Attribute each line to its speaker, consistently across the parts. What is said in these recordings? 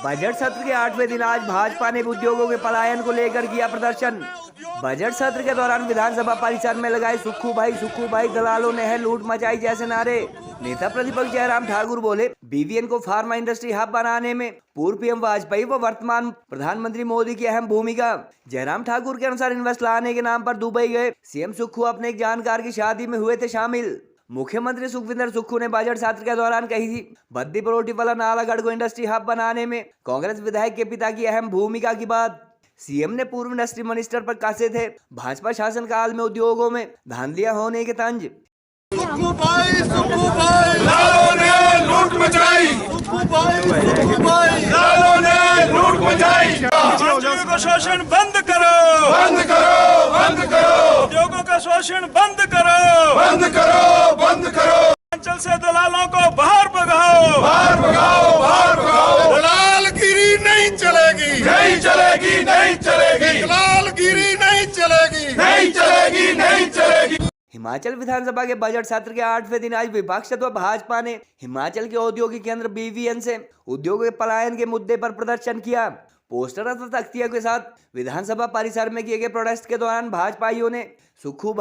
Speaker 1: Budget सत्र के 8वें दिन आज भाजपा ने उद्योगों के पलायन को लेकर किया प्रदर्शन। बजट सत्र के दौरान विधानसभा परिसर में लगाए सुक्खू भाई दलालों ने है लूट मचाई जैसे नारे। नेता प्रतिपक्ष जयराम ठाकुर बोले, बीवीएन को फार्मा इंडस्ट्री हब बनाने में पूर्व पीएम वाजपेयी व वर्तमान प्रधानमंत्री मोदी की अहम भूमिका। जयराम ठाकुर के अनुसार इन्वेस्ट लाने के नाम पर दुबई गए सीएम सुक्खू अपने एक जानकार की शादी में हुए थे शामिल। मुख्यमंत्री सुखविंदर सुक्खू ने बजट सत्र के दौरान कही थी, बद्दी बरोटी वाला नालागढ़ को इंडस्ट्री हब बनाने में कांग्रेस विधायक के पिता की अहम भूमिका की बात। सीएम ने पूर्व इंडस्ट्री मिनिस्टर पर कसे थे भाजपा शासन काल में उद्योगों में धांधलियां होने के तंज।
Speaker 2: सुक्खू भाई लालों ने लूट मचाई, लालों ने लूट मचाई।
Speaker 3: उद्योगों का शोषण बंद करो,
Speaker 2: बंद करो, बंद करो।
Speaker 3: उद्योगों का शोषण बंद करो,
Speaker 2: बंद करो, बंद करो।
Speaker 3: अंचल से दलालों को बाहर भगाओ,
Speaker 2: बाहर भगाओ, बाहर भगाओ। दलालगिरी नहीं चलेगी, नहीं चलेगी, नहीं चलेगी। दलालगिरी नहीं चलेगी, नहीं चलेगी, नहीं चलेगी।
Speaker 1: हिमाचल विधानसभा के बजट सत्र के 8वें दिन आज विपक्ष व भाजपा ने हिमाचल के औद्योगिक केंद्र बीवीएन से उद्योगों के पलायन के मुद्दे पर प्रदर्शन किया। पोस्टर तथा तख्तियों के साथ विधानसभा परिसर में किए गए प्रोटेस्ट के दौरान भाजपाइयों ने सुक्खू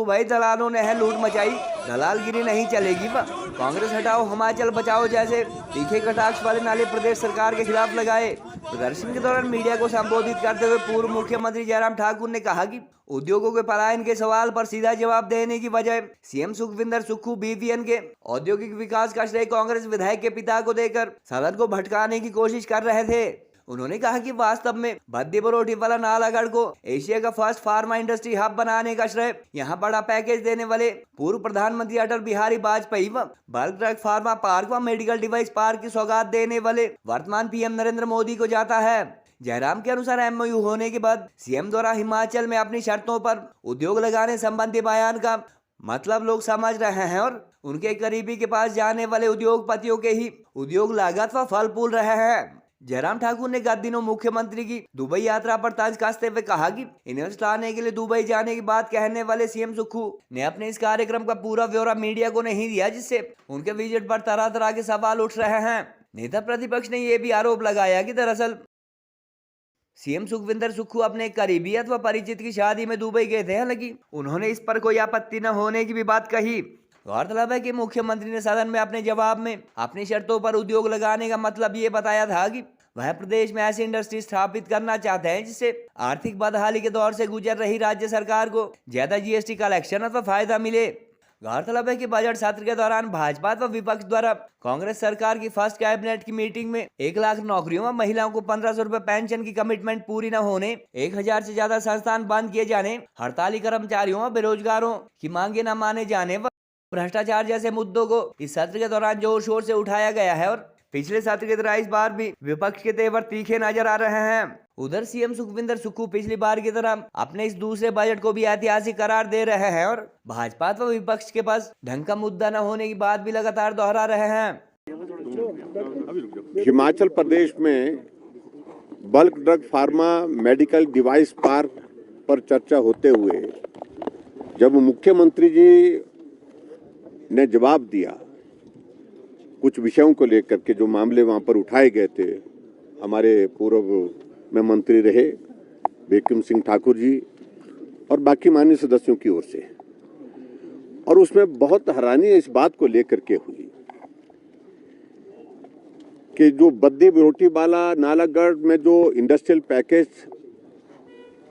Speaker 1: भाई दलालों ने है लूट मचाई, दलालगिरी नहीं चलेगी व कांग्रेस हटाओ हिमाचल बचाओ जैसे तीखे कटाक्ष वाले नारे प्रदेश सरकार के खिलाफ लगाए। प्रदर्शन के दौरान मीडिया को संबोधित करते हुए पूर्व मुख्यमंत्री जयराम ठाकुर ने कहा कि उद्योगों के पलायन के सवाल पर सीधा जवाब देने की बजाय सीएम सुखविंदर सुक्खू बीवीएन के औद्योगिक विकास का श्रेय कांग्रेस विधायक के पिता को देकर सदन को भटकाने की कोशिश कर रहे थे। उन्होंने कहा कि वास्तव में बद्दी बरोटी वाला नालागढ़ को एशिया का फर्स्ट फार्मा इंडस्ट्री हब बनाने का श्रेय यहाँ बड़ा पैकेज देने वाले पूर्व प्रधानमंत्री अटल बिहारी वाजपेयी व बल्क ड्रग फार्मा पार्क व मेडिकल डिवाइस पार्क की सौगात देने वाले वर्तमान पीएम नरेंद्र मोदी को जाता है। जयराम के अनुसार एमओयू होने के बाद सीएम द्वारा हिमाचल में अपनी शर्तों पर उद्योग लगाने संबंधी बयान का मतलब लोग समझ रहे हैं और उनके करीबी के पास जाने वाले उद्योगपतियों के ही उद्योग लागत व फल फूल रहे हैं। जयराम ठाकुर ने गत दिनों मुख्यमंत्री की दुबई यात्रा पर तंज कसते हुए कहा कि इन्वेस्ट लाने के लिए दुबई जाने की बात कहने वाले सीएम सुक्खू ने अपने इस कार्यक्रम का पूरा ब्यौरा मीडिया को नहीं दिया, जिससे उनके विजिट पर तरह तरह के सवाल उठ रहे हैं। नेता प्रतिपक्ष ने यह भी आरोप लगाया कि दरअसल सीएम सुखविंदर सुक्खू अपने करीबी अथवा परिचित की शादी में दुबई गए थे, हालांकि उन्होंने इस पर कोई आपत्ति न होने की भी बात कही। गौरतलब है कि मुख्यमंत्री ने सदन में अपने जवाब में अपनी शर्तों पर उद्योग लगाने का मतलब ये बताया था कि वह प्रदेश में ऐसी इंडस्ट्री स्थापित करना चाहते हैं जिससे आर्थिक बदहाली के दौर से गुजर रही राज्य सरकार को ज्यादा जीएसटी कलेक्शन अथवा फायदा मिले। गौरतलब है कि बजट सत्र के दौरान भाजपा व विपक्ष द्वारा कांग्रेस सरकार की फर्स्ट कैबिनेट की मीटिंग में 1 लाख नौकरियों में महिलाओं को 1500 रुपए पेंशन की कमिटमेंट पूरी न होने, 1000 से ज्यादा संस्थान बंद किए जाने, हड़ताली कर्मचारियों व बेरोजगारों की मांगे न माने जाने व भ्रष्टाचार जैसे मुद्दों को इस सत्र के दौरान जोर शोर से उठाया गया है और पिछले सत्र की तरह इस बार भी विपक्ष के तेवर तीखे नजर आ रहे हैं। उधर सीएम सुखविंदर सुक्खू पिछली बार की तरह अपने इस दूसरे बजट को भी ऐतिहासिक करार दे रहे हैं और भाजपा व विपक्ष के पास ढंग का मुद्दा न होने की बात भी लगातार दोहरा रहे हैं।
Speaker 4: हिमाचल प्रदेश में bulk drug pharma medical device park पर चर्चा होते हुए जब मुख्यमंत्री जी ने जवाब दिया कुछ विषयों को लेकर के, जो मामले वहां पर उठाए गए थे, हमारे पूर्व में मंत्री रहे बिक्रम सिंह ठाकुर जी और बाकी माननीय सदस्यों की ओर से, और उसमें बहुत हैरानी इस बात को लेकर के हुई कि जो बद्दी बरोटी वाला नालागढ़ में जो इंडस्ट्रियल पैकेज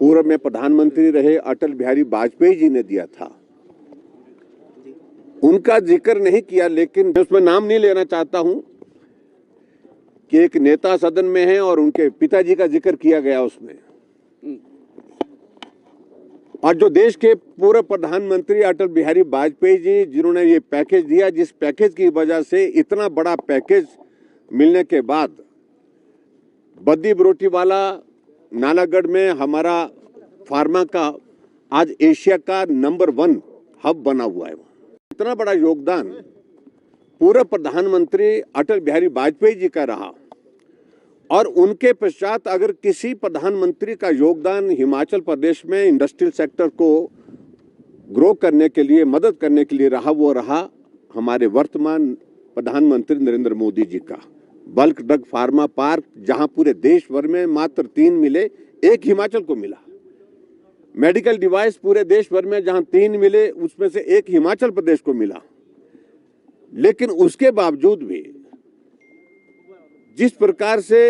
Speaker 4: पूर्व में प्रधानमंत्री रहे अटल बिहारी वाजपेयी जी ने दिया था, उनका जिक्र नहीं किया। लेकिन उसमें नाम नहीं लेना चाहता हूं कि एक नेता सदन में है और उनके पिताजी का जिक्र किया गया उसमें, और जो देश के पूर्व प्रधानमंत्री अटल बिहारी वाजपेयी जी जिन्होंने ये पैकेज दिया, जिस पैकेज की वजह से इतना बड़ा पैकेज मिलने के बाद बद्दी बरोटी वाला नालागढ़ में हमारा फार्मा का आज एशिया का नंबर 1 हब बना हुआ है। इतना बड़ा योगदान पूर्व प्रधानमंत्री अटल बिहारी वाजपेयी जी का रहा, और उनके पश्चात अगर किसी प्रधानमंत्री का योगदान हिमाचल प्रदेश में इंडस्ट्रियल सेक्टर को ग्रो करने के लिए, मदद करने के लिए रहा, वो रहा हमारे वर्तमान प्रधानमंत्री नरेंद्र मोदी जी का। बल्क ड्रग फार्मा पार्क, जहां पूरे देश भर में मात्र 3 मिले, एक हिमाचल को मिला। मेडिकल डिवाइस पूरे देश भर में जहां 3 मिले, उसमें से एक हिमाचल प्रदेश को मिला। लेकिन उसके बावजूद भी जिस प्रकार से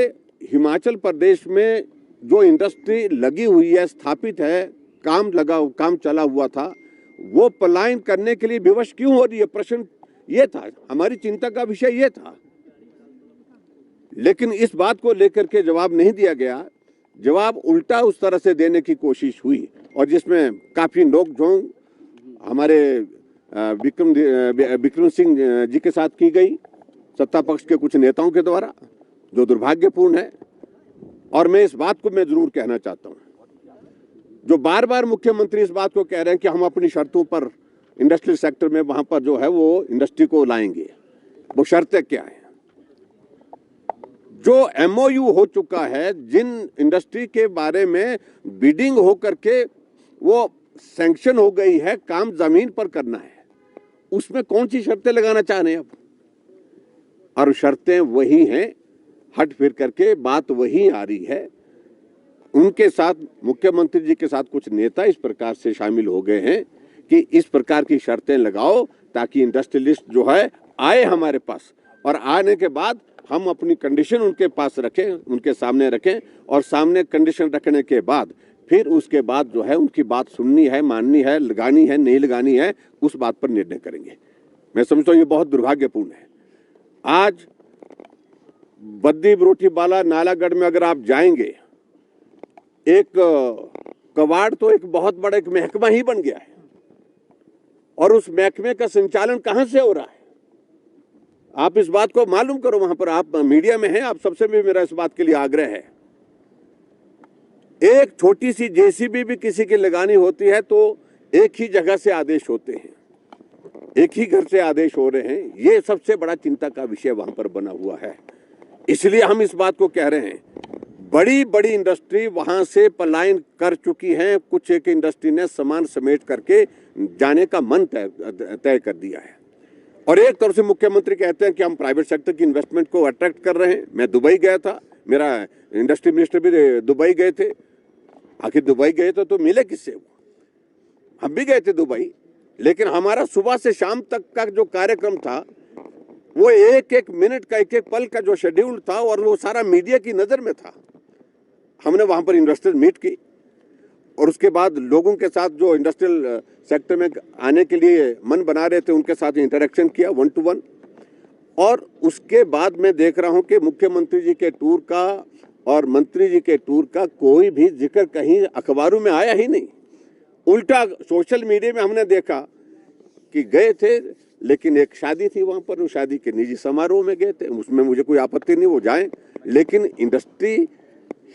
Speaker 4: हिमाचल प्रदेश में जो इंडस्ट्री लगी हुई है, स्थापित है, काम चला हुआ था, वो पलायन करने के लिए विवश क्यों हो रही है? प्रश्न ये था, हमारी चिंता का विषय ये था। लेकिन इस बात को लेकर के जवाब नहीं दिया गया। जवाब उल्टा उस तरह से देने की कोशिश हुई, और जिसमें काफी नोक-झोंक हमारे विक्रम सिंह जी के साथ की गई, सत्ता पक्ष के कुछ नेताओं के द्वारा, जो दुर्भाग्यपूर्ण है। और मैं इस बात को जरूर कहना चाहता हूं, जो बार बार मुख्यमंत्री इस बात को कह रहे हैं कि हम अपनी शर्तों पर इंडस्ट्रियल सेक्टर में वहां पर जो है वो इंडस्ट्री को लाएंगे, वो शर्तें क्या है? जो एमओयू हो चुका है, जिन इंडस्ट्री के बारे में बिडिंग हो करके वो सैंक्शन हो गई है, काम जमीन पर करना है, उसमें कौन सी शर्तें लगाना चाह रहे हैं अब? और शर्तें वही हैं, हट फिर करके बात वही आ रही है। उनके साथ, मुख्यमंत्री जी के साथ कुछ नेता इस प्रकार से शामिल हो गए हैं कि इस प्रकार की शर्तें लगाओ ताकि इंडस्ट्रियलिस्ट जो है आए हमारे पास, और आने के बाद हम अपनी कंडीशन उनके पास रखें, उनके सामने रखें, और सामने कंडीशन रखने के बाद फिर उसके बाद जो है उनकी बात सुननी है, माननी है, लगानी है, नहीं लगानी है, उस बात पर निर्णय करेंगे। मैं समझता हूँ ये बहुत दुर्भाग्यपूर्ण है। आज बद्दी बरोटीवाला नालागढ़ में अगर आप जाएंगे, एक कबाड़ तो एक बहुत बड़ा एक महकमा ही बन गया है, और उस महकमे का संचालन कहां से हो रहा है? आप इस बात को मालूम करो, वहां पर आप मीडिया में हैं, आप सबसे भी मेरा इस बात के लिए आग्रह है। एक छोटी सी जेसीबी भी किसी की लगानी होती है तो एक ही जगह से आदेश होते हैं, एक ही घर से आदेश हो रहे हैं। ये सबसे बड़ा चिंता का विषय वहां पर बना हुआ है। इसलिए हम इस बात को कह रहे हैं, बड़ी बड़ी इंडस्ट्री वहां से पलायन कर चुकी हैं। कुछ एक इंडस्ट्री ने सामान समेट करके जाने का मन तय कर दिया है, और एक तरफ से मुख्यमंत्री कहते हैं कि हम प्राइवेट सेक्टर की इन्वेस्टमेंट को अट्रैक्ट कर रहे हैं। मैं दुबई गया था, मेरा इंडस्ट्री मिनिस्टर भी दुबई गए थे। आखिर दुबई गए तो मिले किससे? हम भी गए थे दुबई, लेकिन हमारा सुबह से शाम तक का जो कार्यक्रम था, वो एक एक मिनट का, एक एक पल का जो शेड्यूल था, और वो सारा मीडिया की नजर में था। हमने वहां पर इन्वेस्टर मीट की, और उसके बाद लोगों के साथ जो इंडस्ट्रियल सेक्टर में आने के लिए मन बना रहे थे, उनके साथ इंटरेक्शन किया 1 to 1। और उसके बाद मैं देख रहा हूं कि मुख्यमंत्री जी के टूर का और मंत्री जी के टूर का कोई भी जिक्र कहीं अखबारों में आया ही नहीं। उल्टा सोशल मीडिया में हमने देखा कि गए थे, लेकिन एक शादी थी वहां पर, उस शादी के निजी समारोह में गए थे, उसमें मुझे कोई आपत्ति नहीं, वो जाएं। लेकिन इंडस्ट्री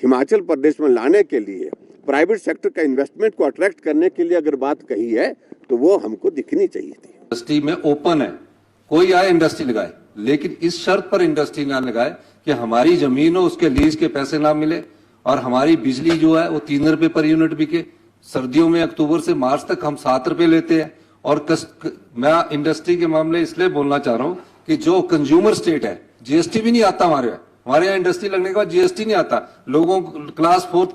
Speaker 4: हिमाचल प्रदेश में लाने के लिए, प्राइवेट सेक्टर का इन्वेस्टमेंट को अट्रैक्ट करने के लिए अगर बात कही है तो वो हमको दिखनी चाहिए थी।
Speaker 5: इंडस्ट्री में ओपन है, कोई आए इंडस्ट्री लगाए, लेकिन इस शर्त पर इंडस्ट्री ना लगाए कि हमारी जमीन हो, उसके लीज के पैसे ना मिले, और हमारी बिजली जो है वो 3 रुपए पर यूनिट बिके। सर्दियों में अक्टूबर से मार्च तक हम 7 रुपए लेते हैं। और मैं इंडस्ट्री के मामले इसलिए बोलना चाह रहा हूं कि जो कंज्यूमर स्टेट है, जीएसटी भी नहीं आता हमारे यहाँ इंडस्ट्री लगने के बाद जीएसटी नहीं आता। लोगों को क्लास 4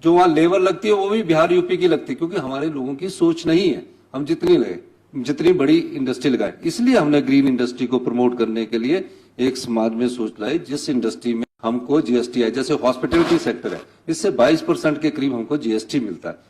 Speaker 5: जो वहां लेबर लगती है वो भी बिहार यूपी की लगती है, क्योंकि हमारे लोगों की सोच नहीं है हम जितनी बड़ी इंडस्ट्री लगाए। इसलिए हमने ग्रीन इंडस्ट्री को प्रमोट करने के लिए एक समाज में सोच लाई, जिस इंडस्ट्री में हमको जीएसटी है। जैसे हॉस्पिटैलिटी सेक्टर है, इससे 22% के करीब हमको जीएसटी मिलता है।